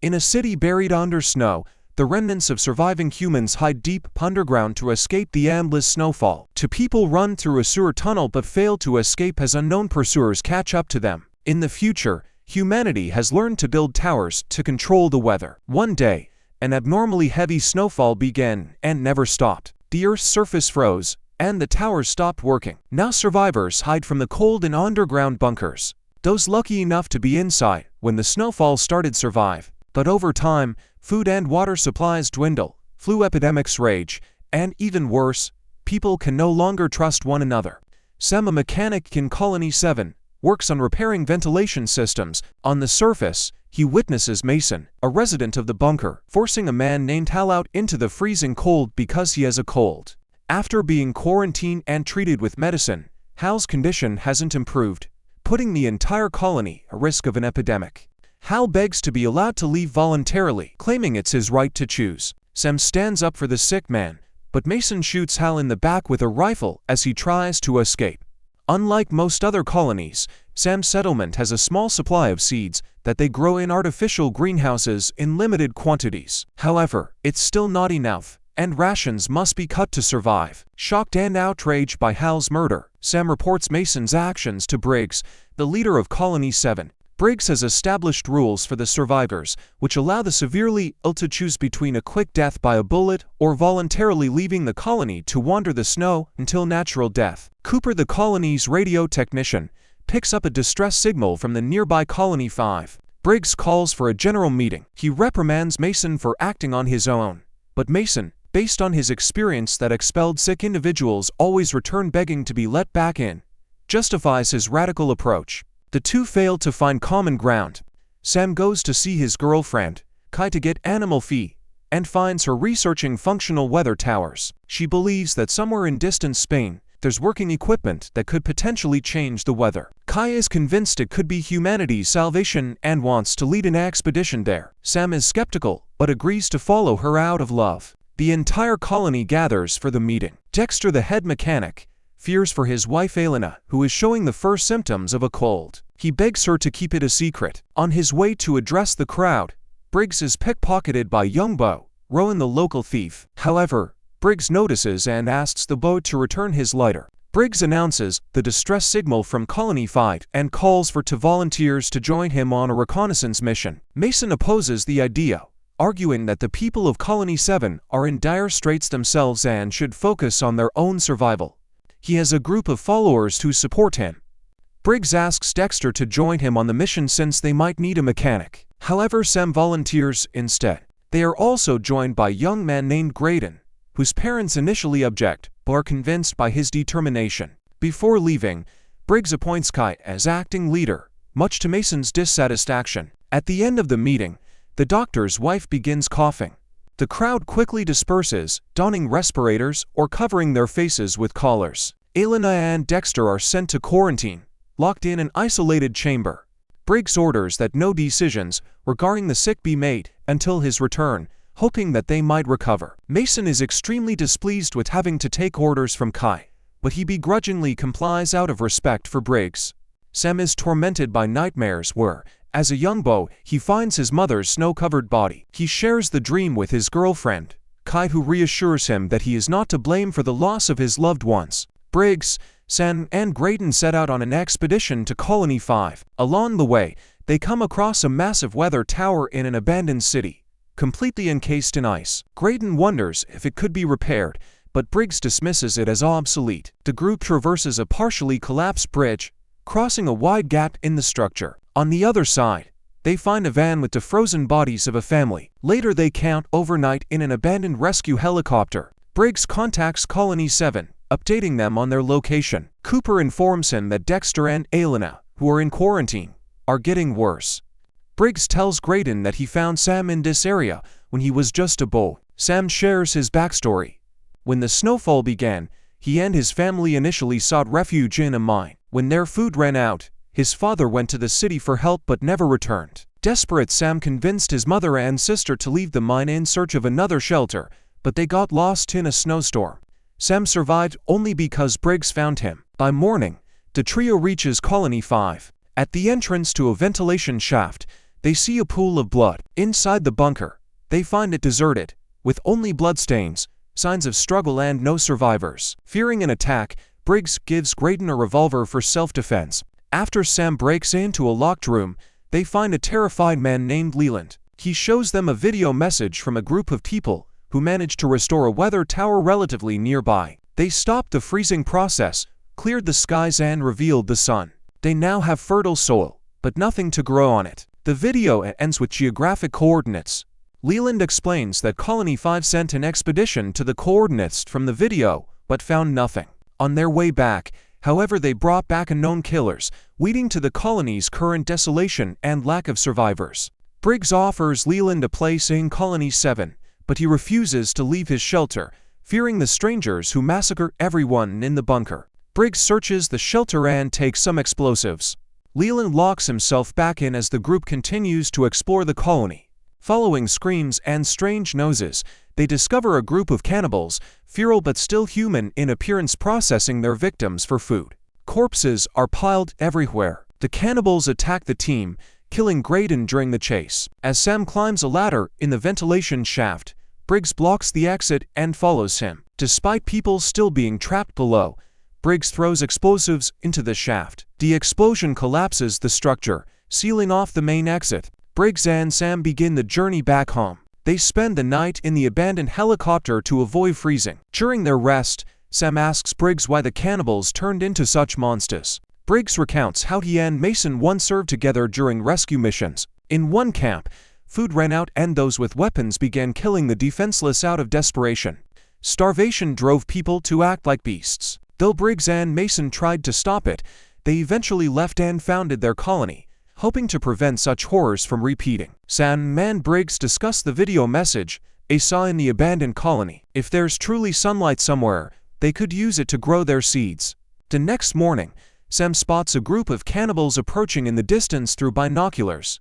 In a city buried under snow, the remnants of surviving humans hide deep underground to escape the endless snowfall. Two people run through a sewer tunnel but fail to escape as unknown pursuers catch up to them. In the future, humanity has learned to build towers to control the weather. One day, an abnormally heavy snowfall began and never stopped. The Earth's surface froze, and the towers stopped working. Now survivors hide from the cold in underground bunkers. Those lucky enough to be inside when the snowfall started survive. But over time, food and water supplies dwindle, flu epidemics rage, and even worse, people can no longer trust one another. Sam, a mechanic in Colony 7, works on repairing ventilation systems. On the surface, he witnesses Mason, a resident of the bunker, forcing a man named Hal out into the freezing cold because he has a cold. After being quarantined and treated with medicine, Hal's condition hasn't improved, putting the entire colony at risk of an epidemic. Hal begs to be allowed to leave voluntarily, claiming it's his right to choose. Sam stands up for the sick man, but Mason shoots Hal in the back with a rifle as he tries to escape. Unlike most other colonies, Sam's settlement has a small supply of seeds that they grow in artificial greenhouses in limited quantities. However, it's still not enough, and rations must be cut to survive. Shocked and outraged by Hal's murder, Sam reports Mason's actions to Briggs, the leader of Colony 7. Briggs has established rules for the survivors, which allow the severely ill to choose between a quick death by a bullet or voluntarily leaving the colony to wander the snow until natural death. Cooper, the colony's radio technician, picks up a distress signal from the nearby Colony 5. Briggs calls for a general meeting. He reprimands Mason for acting on his own. But Mason, based on his experience that expelled sick individuals always return begging to be let back in, justifies his radical approach. The two fail to find common ground. Sam goes to see his girlfriend, Kai, to get animal feed, and finds her researching functional weather towers. She believes that somewhere in distant Spain, there's working equipment that could potentially change the weather. Kai is convinced it could be humanity's salvation and wants to lead an expedition there. Sam is skeptical, but agrees to follow her out of love. The entire colony gathers for the meeting. Dexter, the head mechanic, fears for his wife Elena, who is showing the first symptoms of a cold. He begs her to keep it a secret. On his way to address the crowd, Briggs is pickpocketed by young Bo, Rowan, the local thief. However, Briggs notices and asks the Bo to return his lighter. Briggs announces the distress signal from Colony 5 and calls for two volunteers to join him on a reconnaissance mission. Mason opposes the idea, arguing that the people of Colony 7 are in dire straits themselves and should focus on their own survival. He has a group of followers who support him. Briggs asks Dexter to join him on the mission since they might need a mechanic. However, Sam volunteers instead. They are also joined by a young man named Graydon, whose parents initially object, but are convinced by his determination. Before leaving, Briggs appoints Kai as acting leader, much to Mason's dissatisfaction. At the end of the meeting, the doctor's wife begins coughing. The crowd quickly disperses, donning respirators or covering their faces with collars. Elena and Dexter are sent to quarantine, locked in an isolated chamber. Briggs orders that no decisions regarding the sick be made until his return, hoping that they might recover. Mason is extremely displeased with having to take orders from Kai, but he begrudgingly complies out of respect for Briggs. Sam is tormented by nightmares where, as a young Bo, he finds his mother's snow-covered body. He shares the dream with his girlfriend, Kai, who reassures him that he is not to blame for the loss of his loved ones. Briggs, Sam, and Graydon set out on an expedition to Colony 5. Along the way, they come across a massive weather tower in an abandoned city, completely encased in ice. Graydon wonders if it could be repaired, but Briggs dismisses it as obsolete. The group traverses a partially collapsed bridge, crossing a wide gap in the structure. On the other side, they find a van with the frozen bodies of a family. Later they camp overnight in an abandoned rescue helicopter. Briggs contacts Colony 7, updating them on their location. Cooper informs him that Dexter and Elena, who are in quarantine, are getting worse. Briggs tells Graydon that he found Sam in this area when he was just a boy. Sam shares his backstory. When the snowfall began, he and his family initially sought refuge in a mine. When their food ran out, his father went to the city for help but never returned. Desperate, Sam convinced his mother and sister to leave the mine in search of another shelter, but they got lost in a snowstorm. Sam survived only because Briggs found him. By morning, the trio reaches Colony 5. At the entrance to a ventilation shaft, They see a pool of blood. Inside the bunker, they find it deserted, with only bloodstains, signs of struggle and no survivors. Fearing an attack, Briggs gives Graydon a revolver for self-defense. After Sam breaks into a locked room, they find a terrified man named Leland. He shows them a video message from a group of people who managed to restore a weather tower relatively nearby. They stopped the freezing process, cleared the skies and revealed the sun. They now have fertile soil, but nothing to grow on it. The video ends with geographic coordinates. Leland explains that Colony 5 sent an expedition to the coordinates from the video, but found nothing. On their way back, however, they brought back unknown killers, leading to the colony's current desolation and lack of survivors. Briggs offers Leland a place in Colony 7, but he refuses to leave his shelter, fearing the strangers who massacre everyone in the bunker. Briggs searches the shelter and takes some explosives. Leland locks himself back in as the group continues to explore the colony. Following screams and strange noises, they discover a group of cannibals, feral but still human in appearance, processing their victims for food. Corpses are piled everywhere. The cannibals attack the team, killing Graydon during the chase. As Sam climbs a ladder in the ventilation shaft, Briggs blocks the exit and follows him. Despite people still being trapped below, Briggs throws explosives into the shaft. The explosion collapses the structure, sealing off the main exit. Briggs and Sam begin the journey back home. They spend the night in the abandoned helicopter to avoid freezing. During their rest, Sam asks Briggs why the cannibals turned into such monsters. Briggs recounts how he and Mason once served together during rescue missions. In one camp, food ran out and those with weapons began killing the defenseless out of desperation. Starvation drove people to act like beasts. Though Briggs and Mason tried to stop it, they eventually left and founded their colony, hoping to prevent such horrors from repeating. Sam and Briggs discuss the video message they saw in the abandoned colony. If there's truly sunlight somewhere, they could use it to grow their seeds. The next morning, Sam spots a group of cannibals approaching in the distance through binoculars.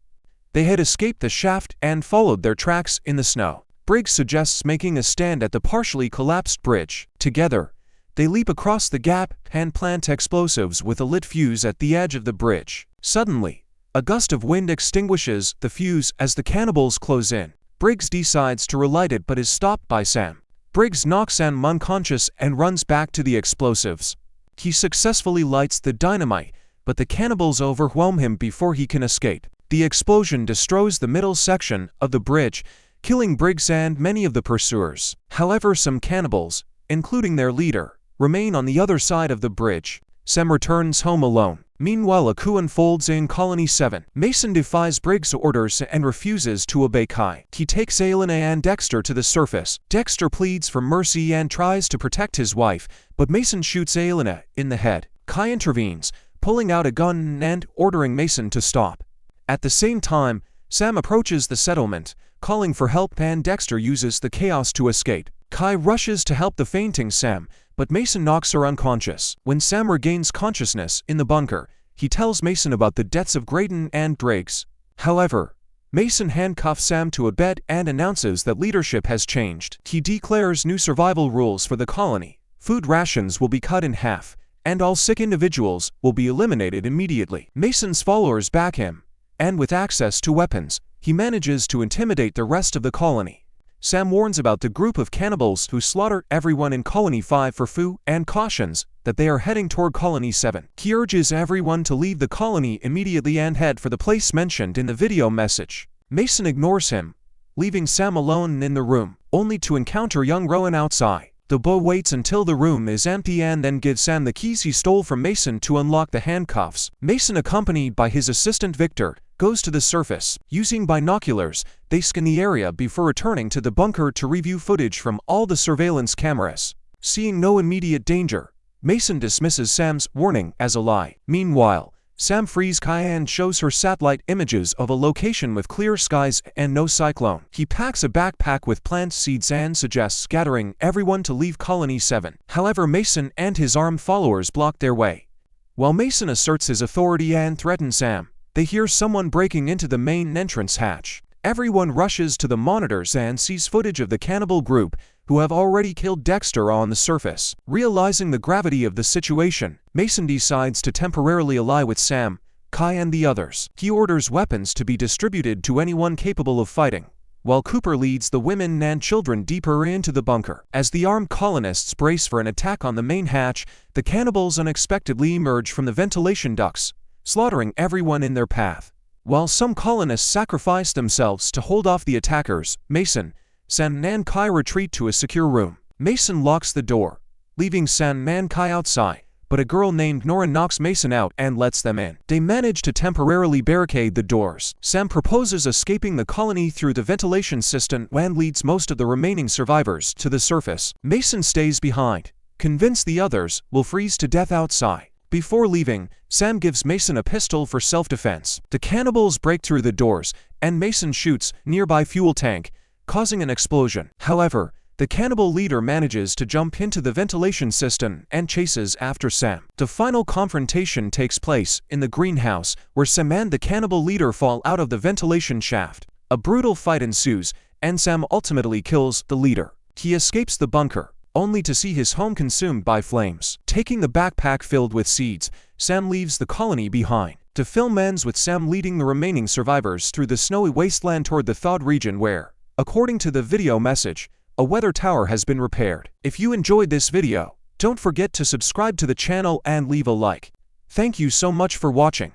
They had escaped the shaft and followed their tracks in the snow. Briggs suggests making a stand at the partially collapsed bridge. Together, they leap across the gap and plant explosives with a lit fuse at the edge of the bridge. Suddenly, a gust of wind extinguishes the fuse as the cannibals close in. Briggs decides to relight it but is stopped by Sam. Briggs knocks Sam unconscious and runs back to the explosives. He successfully lights the dynamite, but the cannibals overwhelm him before he can escape. The explosion destroys the middle section of the bridge, killing Briggs and many of the pursuers. However, some cannibals, including their leader, remain on the other side of the bridge. Sam returns home alone. Meanwhile, a coup unfolds in Colony 7. Mason defies Briggs' orders and refuses to obey Kai. He takes Elena and Dexter to the surface. Dexter pleads for mercy and tries to protect his wife, but Mason shoots Elena in the head. Kai intervenes, pulling out a gun and ordering Mason to stop. At the same time, Sam approaches the settlement, calling for help, and Dexter uses the chaos to escape. Kai rushes to help the fainting Sam, but Mason knocks her unconscious. When Sam regains consciousness in the bunker, he tells Mason about the deaths of Graydon and Briggs. However, Mason handcuffs Sam to a bed and announces that leadership has changed. He declares new survival rules for the colony. Food rations will be cut in half, and all sick individuals will be eliminated immediately. Mason's followers back him, and with access to weapons, he manages to intimidate the rest of the colony. Sam warns about the group of cannibals who slaughter everyone in Colony 5 for food and cautions that they are heading toward Colony 7. He urges everyone to leave the colony immediately and head for the place mentioned in the video message. Mason ignores him, leaving Sam alone in the room, only to encounter young Rowan outside. The boy waits until the room is empty and then gives Sam the keys he stole from Mason to unlock the handcuffs. Mason, accompanied by his assistant Victor, goes to the surface. Using binoculars, they scan the area before returning to the bunker to review footage from all the surveillance cameras. Seeing no immediate danger, Mason dismisses Sam's warning as a lie. Meanwhile, Sam frees Kai and shows her satellite images of a location with clear skies and no cyclone. He packs a backpack with plant seeds and suggests scattering everyone to leave Colony 7. However, Mason and his armed followers block their way. While Mason asserts his authority and threatens Sam, they hear someone breaking into the main entrance hatch. Everyone rushes to the monitors and sees footage of the cannibal group, who have already killed Dexter on the surface. Realizing the gravity of the situation, Mason decides to temporarily ally with Sam, Kai and the others. He orders weapons to be distributed to anyone capable of fighting, while Cooper leads the women and children deeper into the bunker. As the armed colonists brace for an attack on the main hatch, the cannibals unexpectedly emerge from the ventilation ducts, slaughtering everyone in their path. While some colonists sacrifice themselves to hold off the attackers, Mason, Sam and Kai retreat to a secure room. Mason locks the door, leaving Sam and Kai outside, but a girl named Nora knocks Mason out and lets them in. They manage to temporarily barricade the doors. Sam proposes escaping the colony through the ventilation system and leads most of the remaining survivors to the surface. Mason stays behind, convinced the others will freeze to death outside. Before leaving, Sam gives Mason a pistol for self-defense. The cannibals break through the doors, and Mason shoots nearby fuel tank, causing an explosion. However, the cannibal leader manages to jump into the ventilation system and chases after Sam. The final confrontation takes place in the greenhouse, where Sam and the cannibal leader fall out of the ventilation shaft. A brutal fight ensues, and Sam ultimately kills the leader. He escapes the bunker, only to see his home consumed by flames. Taking the backpack filled with seeds, Sam leaves the colony behind. The film ends with Sam leading the remaining survivors through the snowy wasteland toward the thawed region where, according to the video message, a weather tower has been repaired. If you enjoyed this video, don't forget to subscribe to the channel and leave a like. Thank you so much for watching.